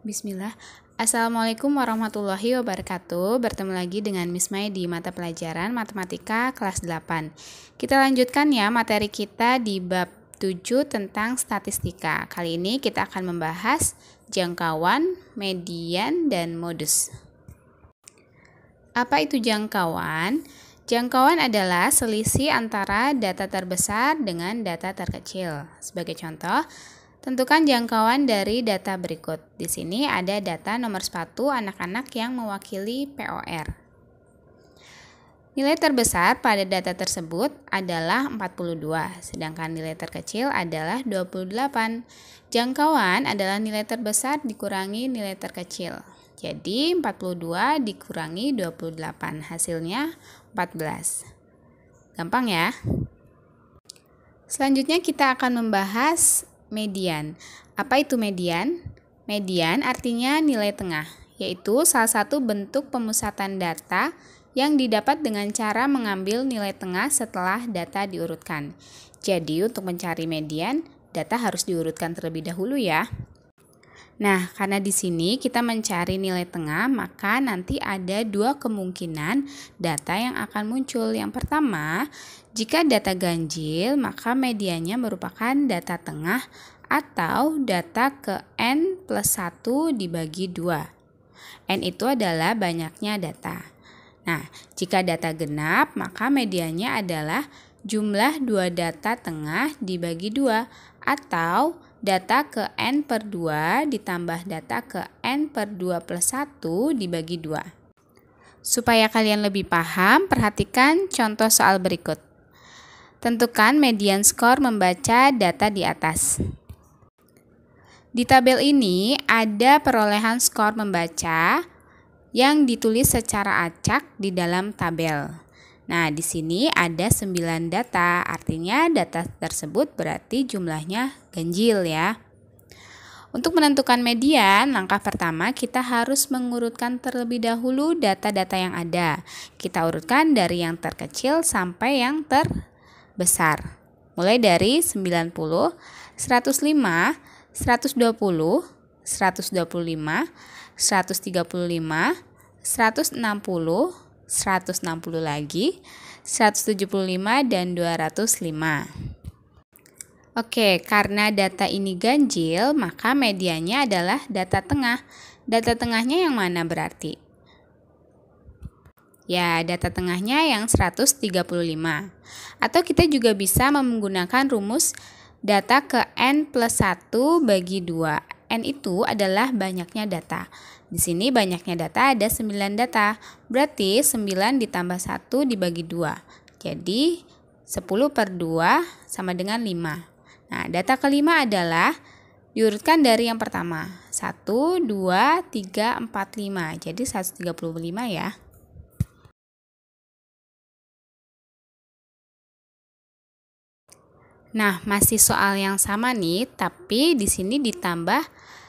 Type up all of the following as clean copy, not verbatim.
Bismillah. Assalamualaikum warahmatullahi wabarakatuh. Bertemu lagi dengan Miss Mai di mata pelajaran Matematika kelas 8. Kita lanjutkan ya materi kita di bab 7 tentang statistika. Kali ini kita akan membahas jangkauan, median, dan modus. Apa itu jangkauan? Jangkauan adalah selisih antara data terbesar dengan data terkecil. Sebagai contoh, tentukan jangkauan dari data berikut. Di sini ada data nomor sepatu anak-anak yang mewakili POR. Nilai terbesar pada data tersebut adalah 42, sedangkan nilai terkecil adalah 28. Jangkauan adalah nilai terbesar dikurangi nilai terkecil. Jadi 42 dikurangi 28, hasilnya 14. Gampang ya? Selanjutnya kita akan membahas median. Apa itu median? Median artinya nilai tengah, yaitu salah satu bentuk pemusatan data yang didapat dengan cara mengambil nilai tengah setelah data diurutkan. Jadi untuk mencari median, data harus diurutkan terlebih dahulu ya. Nah, karena di sini kita mencari nilai tengah, maka nanti ada dua kemungkinan data yang akan muncul. Yang pertama, jika data ganjil, maka mediannya merupakan data tengah atau data ke N plus 1 dibagi 2. N itu adalah banyaknya data. Nah, jika data genap, maka mediannya adalah jumlah dua data tengah dibagi 2 atau data ke N per 2 ditambah data ke N per 2 plus 1 dibagi 2. Supaya kalian lebih paham, perhatikan contoh soal berikut. Tentukan median skor membaca data di atas. Di tabel ini ada perolehan skor membaca yang ditulis secara acak di dalam tabel. Nah, di sini ada 9 data, artinya data tersebut berarti jumlahnya ganjil ya. Untuk menentukan median, langkah pertama kita harus mengurutkan terlebih dahulu data-data yang ada. Kita urutkan dari yang terkecil sampai yang terbesar. Mulai dari 90, 105, 120, 125, 135, 160, 160 lagi, 175 dan 205. Oke, karena data ini ganjil, maka mediannya adalah data tengah. Data tengahnya yang mana berarti? Ya, data tengahnya yang 135. Atau kita juga bisa menggunakan rumus data ke N plus 1 bagi 2. N itu adalah banyaknya data. Di sini banyaknya data ada 9 data. Berarti 9 ditambah 1 dibagi 2. Jadi 10 per 2 sama dengan 5. Nah, data kelima adalah diurutkan dari yang pertama. 1, 2, 3, 4, 5. Jadi 135 ya. Nah, masih soal yang sama nih, tapi di sini ditambah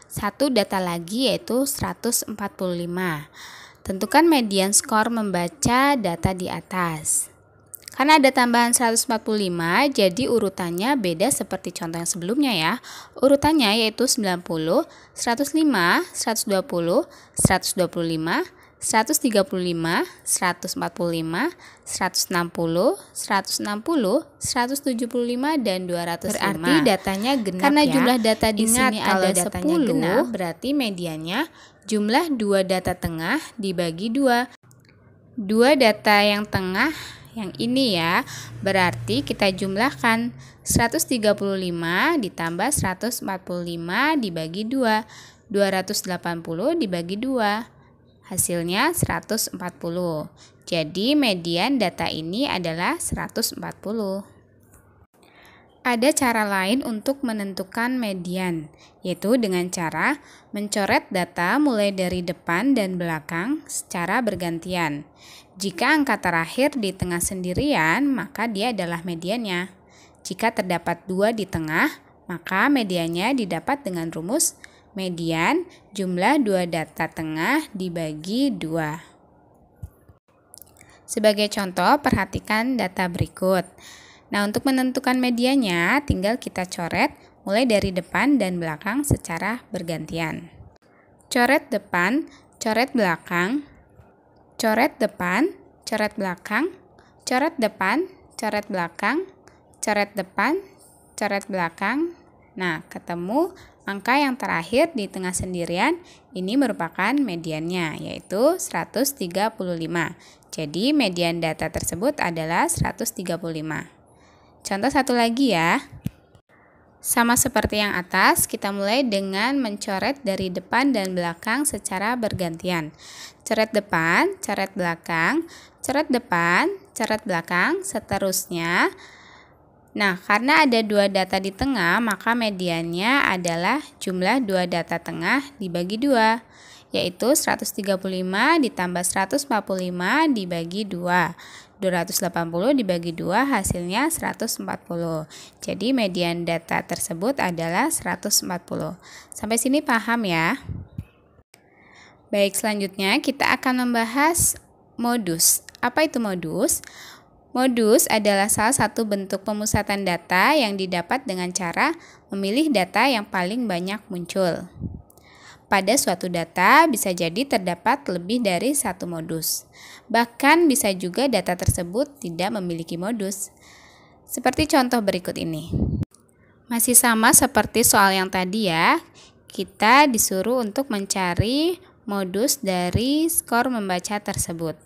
satu data lagi yaitu 145. Tentukan median skor membaca data di atas. Karena ada tambahan 145, jadi urutannya beda seperti contoh yang sebelumnya ya. Urutannya yaitu 90, 105, 120, 125, 135, 145, 160, 160, 175, dan 205. Berarti datanya genap. Karena ya. Jumlah data di sini ada 10, genap, berarti mediannya jumlah dua data tengah dibagi 2. Dua data yang tengah yang ini ya, berarti kita jumlahkan 135 ditambah 145 dibagi 2. 280 dibagi 2. Hasilnya 140. Jadi median data ini adalah 140. Ada cara lain untuk menentukan median, yaitu dengan cara mencoret data mulai dari depan dan belakang secara bergantian. Jika angka terakhir di tengah sendirian, maka dia adalah mediannya. Jika terdapat 2 di tengah, maka mediannya didapat dengan rumus median jumlah 2 data tengah dibagi 2. Sebagai contoh, perhatikan data berikut. Nah, untuk menentukan mediannya, tinggal kita coret mulai dari depan dan belakang secara bergantian. Coret depan, coret belakang, coret depan, coret belakang, coret depan, coret belakang, coret depan, coret belakang. Nah, ketemu angka yang terakhir di tengah sendirian, ini merupakan mediannya, yaitu 135. Jadi, median data tersebut adalah 135. Contoh satu lagi ya. Sama seperti yang atas, kita mulai dengan mencoret dari depan dan belakang secara bergantian. Coret depan, coret belakang, coret depan, coret belakang, seterusnya. Nah, karena ada dua data di tengah, maka mediannya adalah jumlah dua data tengah dibagi 2, yaitu 135 ditambah 145 dibagi 2. 280 dibagi 2 hasilnya 140. Jadi median data tersebut adalah 140. Sampai sini paham ya? Baik, selanjutnya kita akan membahas modus. Apa itu modus? Modus adalah salah satu bentuk pemusatan data yang didapat dengan cara memilih data yang paling banyak muncul. Pada suatu data bisa jadi terdapat lebih dari satu modus. Bahkan bisa juga data tersebut tidak memiliki modus. Seperti contoh berikut ini. Masih sama seperti soal yang tadi ya. Kita disuruh untuk mencari modus dari skor membaca tersebut.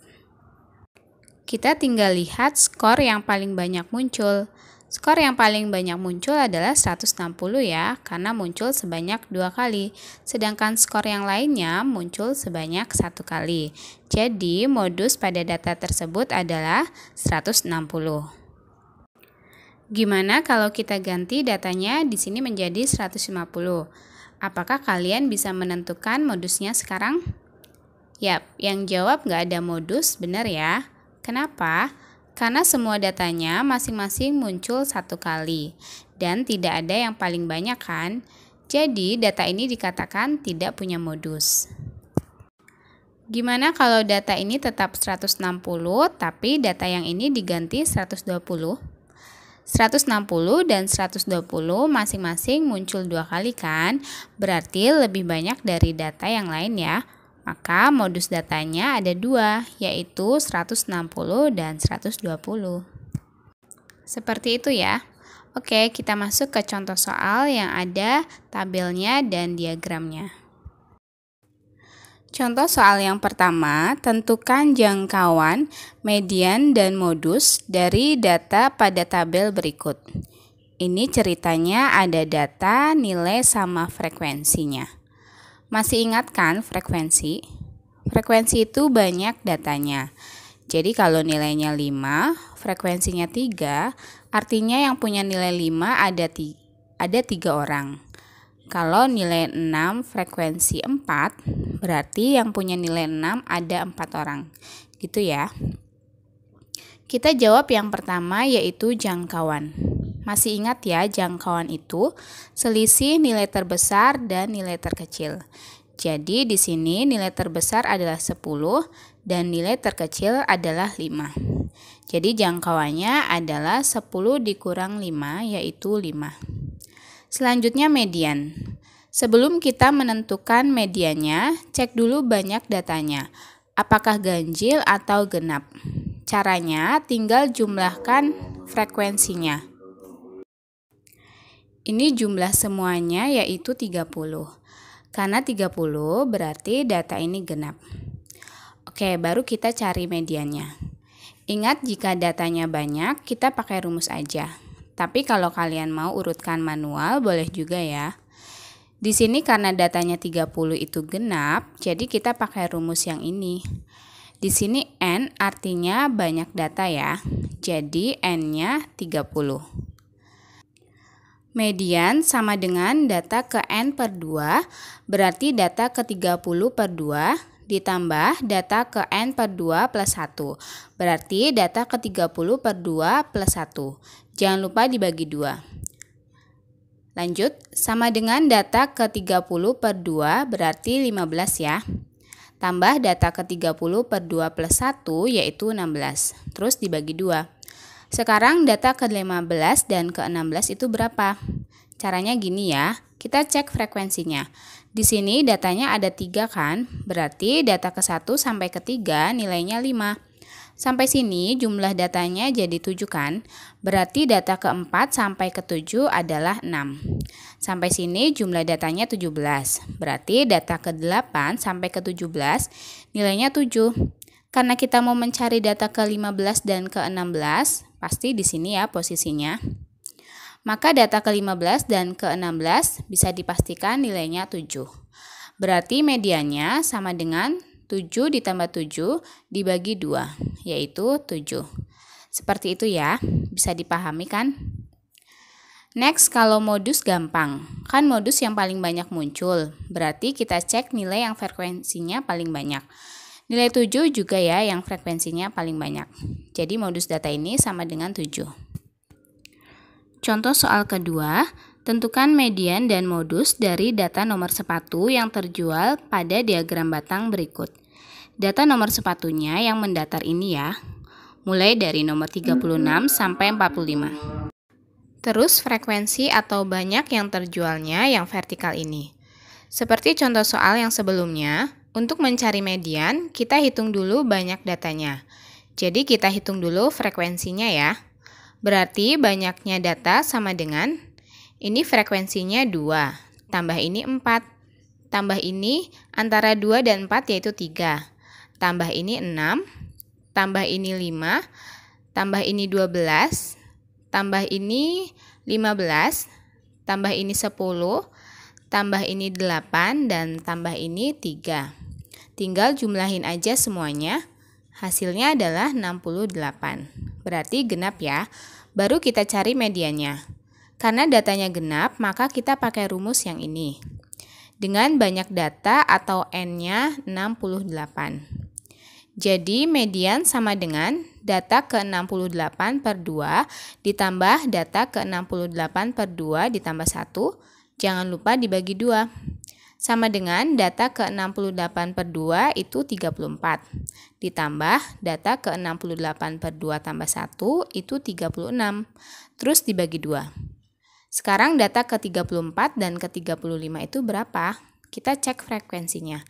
Kita tinggal lihat skor yang paling banyak muncul. Skor yang paling banyak muncul adalah 160 ya, karena muncul sebanyak 2 kali. Sedangkan skor yang lainnya muncul sebanyak 1 kali. Jadi, modus pada data tersebut adalah 160. Gimana kalau kita ganti datanya di sini menjadi 150? Apakah kalian bisa menentukan modusnya sekarang? Yap, yang jawab nggak ada modus, benar ya. Kenapa? Karena semua datanya masing-masing muncul 1 kali dan tidak ada yang paling banyak kan? Jadi data ini dikatakan tidak punya modus. Gimana kalau data ini tetap 160 tapi data yang ini diganti 120? 160 dan 120 masing-masing muncul 2 kali kan? Berarti lebih banyak dari data yang lain ya. Maka modus datanya ada 2, yaitu 160 dan 120. Seperti itu ya. Oke, kita masuk ke contoh soal yang ada tabelnya dan diagramnya. Contoh soal yang pertama, tentukan jangkauan, median, dan modus dari data pada tabel berikut. Ini ceritanya ada data, nilai, sama frekuensinya. Masih ingat kan frekuensi? Frekuensi itu banyak datanya. Jadi kalau nilainya 5, frekuensinya 3, artinya yang punya nilai 5 ada 3 orang. Kalau nilai 6 frekuensi 4, berarti yang punya nilai 6 ada 4 orang. Gitu ya. Kita jawab yang pertama yaitu jangkauan. Masih ingat ya, jangkauan itu selisih nilai terbesar dan nilai terkecil. Jadi di sini nilai terbesar adalah 10 dan nilai terkecil adalah 5. Jadi jangkauannya adalah 10 dikurang 5 yaitu 5. Selanjutnya median. Sebelum kita menentukan mediannya, cek dulu banyak datanya. Apakah ganjil atau genap? Caranya tinggal jumlahkan frekuensinya. Ini jumlah semuanya yaitu 30. Karena 30 berarti data ini genap. Oke, baru kita cari mediannya. Ingat jika datanya banyak, kita pakai rumus aja. Tapi kalau kalian mau urutkan manual, boleh juga ya. Di sini karena datanya 30 itu genap, jadi kita pakai rumus yang ini. Di sini N artinya banyak data ya. Jadi N-nya 30. Median sama dengan data ke N per 2, berarti data ke 30 per 2 ditambah data ke N per 2 plus 1, berarti data ke 30 per 2 plus 1. Jangan lupa dibagi 2. Lanjut, sama dengan data ke 30 per 2 berarti 15 ya. Tambah data ke 30 per 2 plus 1 yaitu 16, terus dibagi 2. Sekarang data ke-15 dan ke-16 itu berapa? Caranya gini ya, kita cek frekuensinya. Di sini datanya ada 3 kan? Berarti data ke-1 sampai ke-3 nilainya 5. Sampai sini jumlah datanya jadi 7 kan? Berarti data ke-4 sampai ke-7 adalah 6. Sampai sini jumlah datanya 17. Berarti data ke-8 sampai ke-17 nilainya 7. Karena kita mau mencari data ke-15 dan ke-16, pasti di sini ya posisinya. Maka data ke-15 dan ke-16 bisa dipastikan nilainya 7. Berarti mediannya sama dengan 7 ditambah 7 dibagi 2, yaitu 7. Seperti itu ya, bisa dipahami kan? Next, kalau modus gampang. Kan modus yang paling banyak muncul, berarti kita cek nilai yang frekuensinya paling banyak. Nilai 7 juga ya yang frekuensinya paling banyak. Jadi modus data ini sama dengan 7. Contoh soal kedua, tentukan median dan modus dari data nomor sepatu yang terjual pada diagram batang berikut. Data nomor sepatunya yang mendatar ini ya, mulai dari nomor 36 sampai 45. Terus frekuensi atau banyak yang terjualnya yang vertikal ini. Seperti contoh soal yang sebelumnya, untuk mencari median, kita hitung dulu banyak datanya. Jadi kita hitung dulu frekuensinya ya. Berarti banyaknya data sama dengan, ini frekuensinya 2, tambah ini 4, tambah ini antara 2 dan 4 yaitu 3, tambah ini 6, tambah ini 5, tambah ini 12, tambah ini 15, tambah ini 10, tambah ini 8, dan tambah ini 3. Tinggal jumlahin aja semuanya, hasilnya adalah 68. Berarti genap ya, baru kita cari mediannya. Karena datanya genap, maka kita pakai rumus yang ini. Dengan banyak data atau N-nya 68. Jadi median sama dengan data ke-68 per 2 ditambah data ke-68 per 2 ditambah 1, jangan lupa dibagi 2. Sama dengan data ke-68 per 2 itu 34. Ditambah data ke-68 per 2 tambah 1 itu 36. Terus dibagi 2. Sekarang data ke-34 dan ke-35 itu berapa? Kita cek frekuensinya.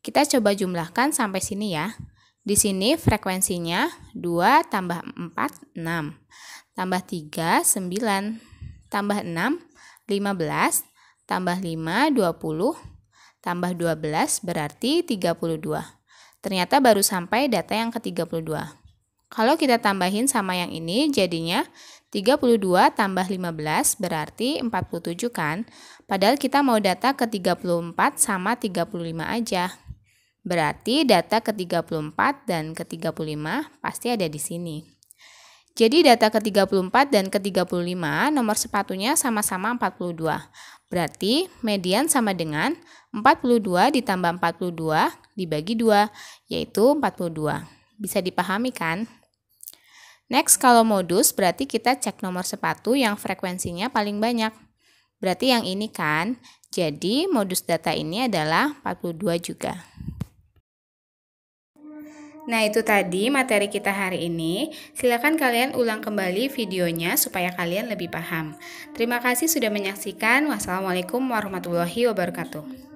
Kita coba jumlahkan sampai sini ya. Di sini frekuensinya 2 tambah 4, 6. Tambah 3, 9. Tambah 6, 15. Tambah 5, 20. Tambah 12 berarti 32. Ternyata baru sampai data yang ke-32. Kalau kita tambahin sama yang ini jadinya 32 tambah 15 berarti 47 kan? Padahal kita mau data ke-34 sama 35 aja. Berarti data ke-34 dan ke-35 pasti ada di sini. Jadi data ke-34 dan ke-35 nomor sepatunya sama-sama 42. Berarti median sama dengan 42 ditambah 42 dibagi 2, yaitu 42. Bisa dipahami kan? Next, kalau modus berarti kita cek nomor sepatu yang frekuensinya paling banyak. Berarti yang ini kan? Jadi modus data ini adalah 42 juga. Nah, itu tadi materi kita hari ini. Silakan kalian ulang kembali videonya supaya kalian lebih paham. Terima kasih sudah menyaksikan. Wassalamualaikum warahmatullahi wabarakatuh.